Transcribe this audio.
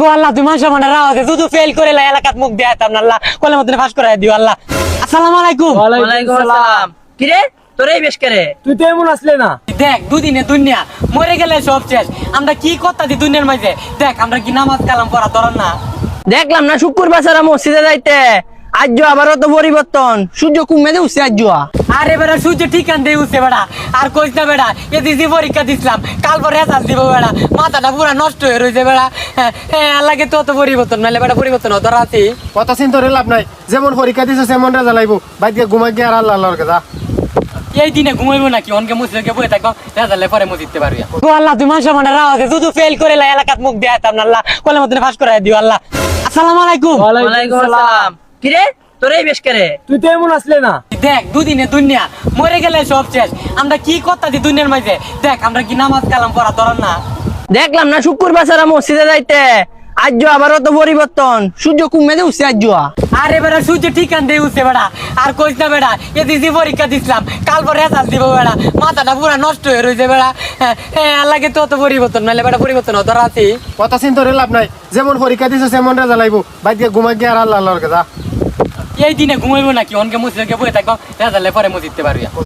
আল্লাহ তুমি মানুষ মানে রাওয়াতে শুধু ফেল করে এলাকাত মুখ দেয়াতাম না আল্লাহ কলের মধ্যে ফাঁস করে দিও আল্লাহ। আসসালামু আলাইকুম। ওয়ালাইকুম আসসালাম। কিরে তোর এই বেশ করে তুই তো এমন আসলে না। দেখ দুদিনে দুনিয়া মরে গেলে সব শেষ। আমরা কি করতে দি দুনিয়ার মাঝে দেখ আমরা কি নামাজ কালাম পড়া ধরান না। দেখলাম না শুক্রবার সারা মসজিদে যাইতে আজ আবারও তো পরিবর্তন সূর্য কমে উঠছে আজ। আরে বেড়া সূর্য ঠিকান দিয়ে উঠছে বেড়া আর কইস না বেড়া এদিকে পরীক্ষা দিছিলাম কাল পরে রেজাল্ট দিব বেড়া মাথাটা পুরা নষ্ট হয়ে রয়েছে বেড়া। হ্যাঁ আল্লাহকে তো পরিবর্তন নাহলে বেড়া পরিবর্তন হতো রাতি কথা চিন্তা করে লাভ নাই, যেমন পরীক্ষা দিছে সেমন রেজাল্ট আইবো। বাইক দিয়ে ঘুমাই গিয়ে আর আল্লাহর কাছে এই দিনে ঘুমাইবো নাকি অনকে মসজিদে বসে থাকবো রেজাল্টে পরে মসজিদতে পারবি। ও আল্লাহ তুমি মানুষ মানে রাওয়াতে শুধু ফেল করে এলাকাত মুখ দেয়াতাম না আল্লাহ কলের মধ্যে ফাঁস করে দিও আল্লাহ। আসসালামু আলাইকুম। ওয়ালাইকুম আসসালাম। কিরে তোর এই বেশ করে তুই তো এমন আসলে না। দেখ দুদিনে দুনিয়া মরে গেলে সব শেষ। আমরা কি করতে দি দুনিয়ার মাঝে দেখ আমরা কি নামাজ কালাম পড়া ধরান না। দেখলাম না শুক্রবার সারা মসজিদে যাইতে আজ আবারও তো পরিবর্তন সূর্য কমে উঠছে আজ। আরে বেড়া সূর্য ঠিকান দিয়ে উঠছে বেড়া আর কইস না বেড়া এদিকে পরীক্ষা দিছিলাম কাল পরে রেজাল্ট দিব বেড়া মাথাটা পুরা নষ্ট হয়ে রয়েছে বেড়া। হ্যাঁ আল্লাহকে তো পরিবর্তন নাহলে বেড়া পরিবর্তন হতো রাতি কথা চিন্তা করে লাভ নাই, যেমন পরীক্ষা দিছে সেমন রেজাল্ট আইবো। বাইক দিয়ে ঘুমাই গিয়ে আর আল্লাহর কাছে এই দিনে ঘুমাইবো নাকি অনকে মসজিদে বসে থাকবো রেজাল্টে পরে মসজিদতে পারবি।